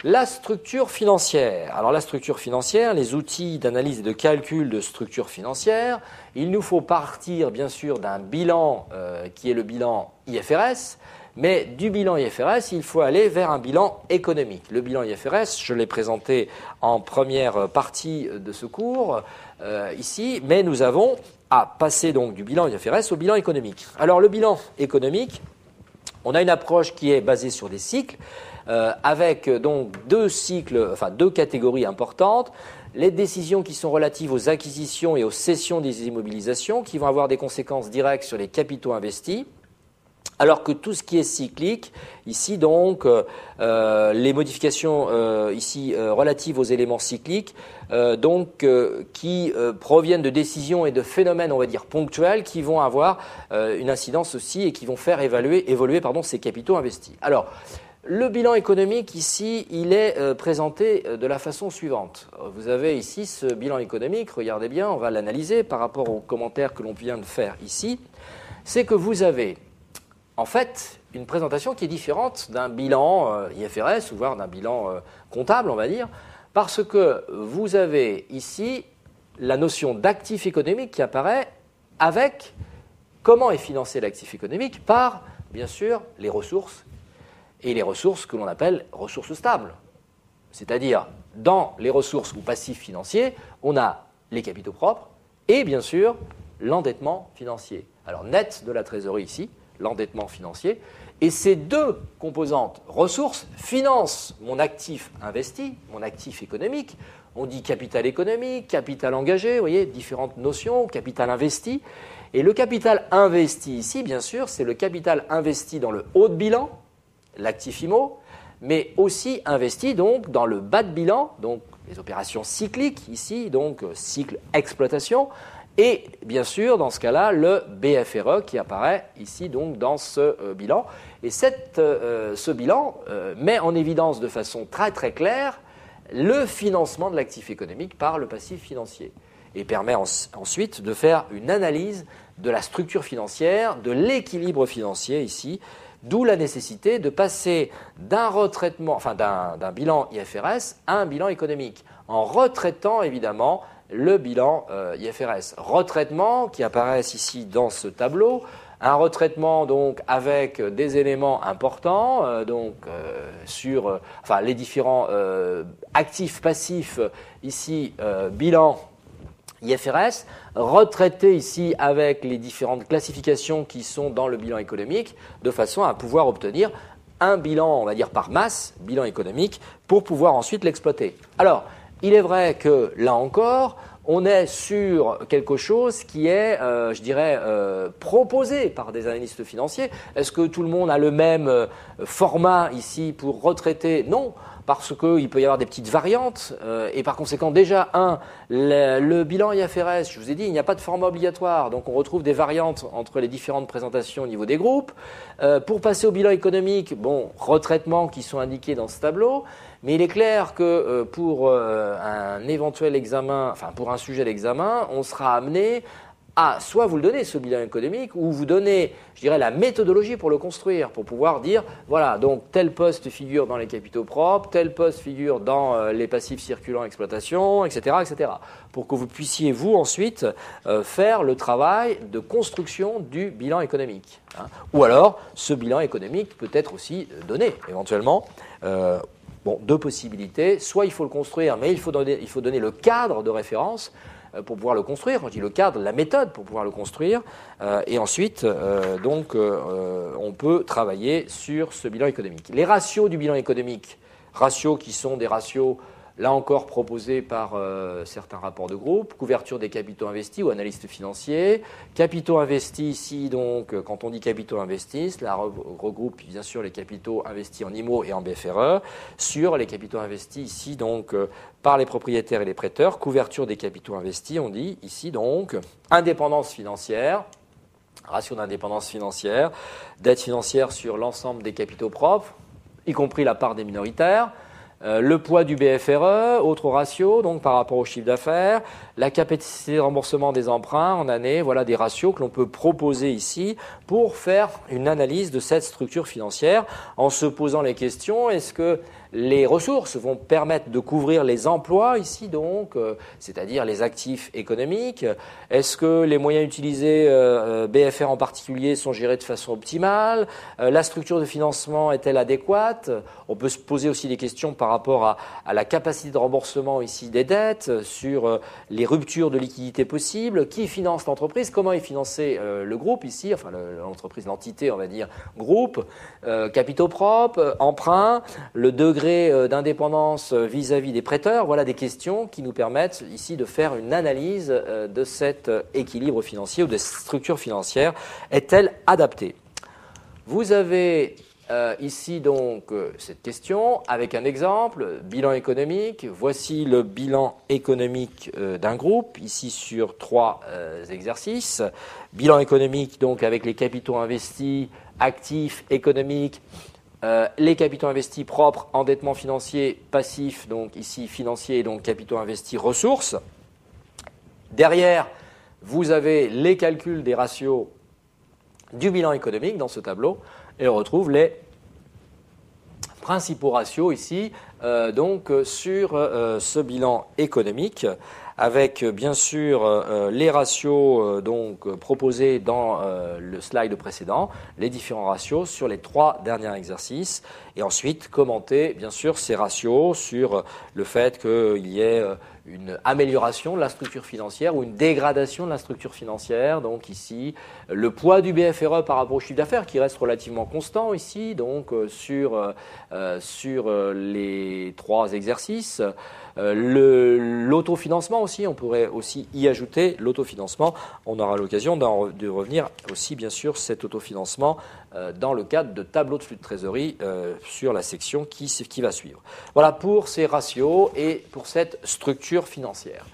La structure financière. Alors la structure financière, les outils d'analyse et de calcul de structure financière, il nous faut partir bien sûr d'un bilan qui est le bilan IFRS, mais du bilan IFRS, il faut aller vers un bilan économique. Le bilan IFRS, je l'ai présenté en première partie de ce cours ici, mais nous avons à passer donc du bilan IFRS au bilan économique. Alors le bilan économique, on a une approche qui est basée sur des cycles, avec donc deux catégories importantes. Les décisions qui sont relatives aux acquisitions et aux cessions des immobilisations, qui vont avoir des conséquences directes sur les capitaux investis. Alors que tout ce qui est cyclique, ici donc, les modifications relatives aux éléments cycliques, qui proviennent de décisions et de phénomènes, on va dire, ponctuels, qui vont avoir une incidence aussi et qui vont faire évoluer ces capitaux investis. Alors, le bilan économique ici, il est présenté de la façon suivante. Vous avez ici ce bilan économique, regardez bien, on va l'analyser par rapport aux commentaires que l'on vient de faire ici. C'est que vous avez en fait une présentation qui est différente d'un bilan IFRS ou voire d'un bilan comptable, on va dire, parce que vous avez ici la notion d'actif économique qui apparaît avec comment est financé l'actif économique par, bien sûr, les ressources et les ressources que l'on appelle ressources stables. C'est-à-dire, dans les ressources ou passifs financiers, on a les capitaux propres et, bien sûr, l'endettement financier. Alors, net de la trésorerie ici, l'endettement financier. Et ces deux composantes, ressources, financent mon actif investi, mon actif économique. On dit capital économique, capital engagé, vous voyez, différentes notions, capital investi. Et le capital investi ici, bien sûr, c'est le capital investi dans le haut de bilan, l'actif IMO, mais aussi investi donc dans le bas de bilan, donc les opérations cycliques ici, donc cycle exploitation, et bien sûr dans ce cas-là le BFRE qui apparaît ici donc dans ce bilan. Et ce bilan met en évidence de façon très très claire le financement de l'actif économique par le passif financier et permet ensuite de faire une analyse de la structure financière, de l'équilibre financier ici. D'où la nécessité de passer d'un bilan IFRS à un bilan économique, en retraitant évidemment le bilan IFRS. Retraitement qui apparaissent ici dans ce tableau, un retraitement donc avec des éléments importants sur les différents actifs passifs ici bilan IFRS, retraité ici avec les différentes classifications qui sont dans le bilan économique, de façon à pouvoir obtenir un bilan, on va dire par masse, bilan économique, pour pouvoir ensuite l'exploiter. Alors, il est vrai que là encore, on est sur quelque chose qui est, proposé par des analystes financiers. Est-ce que tout le monde a le même format ici pour retraiter ? Non. Parce qu'il peut y avoir des petites variantes et par conséquent déjà, le bilan IFRS, je vous ai dit, il n'y a pas de format obligatoire, donc on retrouve des variantes entre les différentes présentations au niveau des groupes. Pour passer au bilan économique, retraitements qui sont indiqués dans ce tableau, mais il est clair que pour un éventuel examen, pour un sujet d'examen, on sera amené à soit vous le donnez ce bilan économique ou vous donnez, la méthodologie pour le construire, pour pouvoir dire, voilà, donc tel poste figure dans les capitaux propres, tel poste figure dans les passifs circulants exploitation, etc., etc., pour que vous puissiez, vous, ensuite, faire le travail de construction du bilan économique. Ou alors, ce bilan économique peut être aussi donné, éventuellement. Deux possibilités. Soit il faut le construire, mais il faut donner le cadre de référence pour pouvoir le construire. Quand je dis le cadre, la méthode pour pouvoir le construire. Et ensuite, on peut travailler sur ce bilan économique. Les ratios du bilan économique, ratios qui sont des ratios, là encore, proposés par certains rapports de groupe, couverture des capitaux investis ou analystes financiers. Capitaux investis ici, donc, quand on dit capitaux investis, cela regroupe bien sûr les capitaux investis en IMO et en BFRE, sur les capitaux investis ici, donc, par les propriétaires et les prêteurs. Couverture des capitaux investis, on dit ici, donc, indépendance financière, ratio d'indépendance financière, dette financière sur l'ensemble des capitaux propres, y compris la part des minoritaires. Le poids du BFRE, autre ratio, donc par rapport au chiffre d'affaires, la capacité de remboursement des emprunts en année, voilà des ratios que l'on peut proposer ici pour faire une analyse de cette structure financière en se posant les questions, est-ce que Les ressources vont permettre de couvrir les emplois ici donc, c'est-à-dire les actifs économiques. Est-ce que les moyens utilisés, BFR en particulier, sont gérés de façon optimale? La structure de financement est-elle adéquate? On peut se poser aussi des questions par rapport à la capacité de remboursement ici des dettes, sur les ruptures de liquidité possibles. Qui finance l'entreprise? Comment est financé le groupe ici? Enfin l'entreprise, l'entité, on va dire, groupe, capitaux propres, emprunts, le degré d'indépendance vis-à-vis des prêteurs. Voilà des questions qui nous permettent ici de faire une analyse de cet équilibre financier ou de cette structure financière. Est-elle adaptée? Vous avez ici donc cette question avec un exemple, bilan économique. Voici le bilan économique d'un groupe, ici sur 3 exercices. Bilan économique donc avec les capitaux investis, actifs économiques, les capitaux investis propres, endettement financier, passif, donc ici financier, donc capitaux investis, ressources. Derrière, vous avez les calculs des ratios du bilan économique dans ce tableau et on retrouve les principaux ratios ici donc sur ce bilan économique avec bien sûr les ratios donc proposés dans le slide précédent, les différents ratios sur les 3 derniers exercices et ensuite commenter bien sûr ces ratios sur le fait qu'il y ait une amélioration de la structure financière ou une dégradation de la structure financière. Donc ici, le poids du BFRE par rapport au chiffre d'affaires qui reste relativement constant ici, donc sur les 3 exercices. L'autofinancement aussi, on pourrait aussi y ajouter l'autofinancement. On aura l'occasion de revenir aussi bien sûr cet autofinancement dans le cadre de tableau de flux de trésorerie sur la section qui va suivre. Voilà pour ces ratios et pour cette structure financière.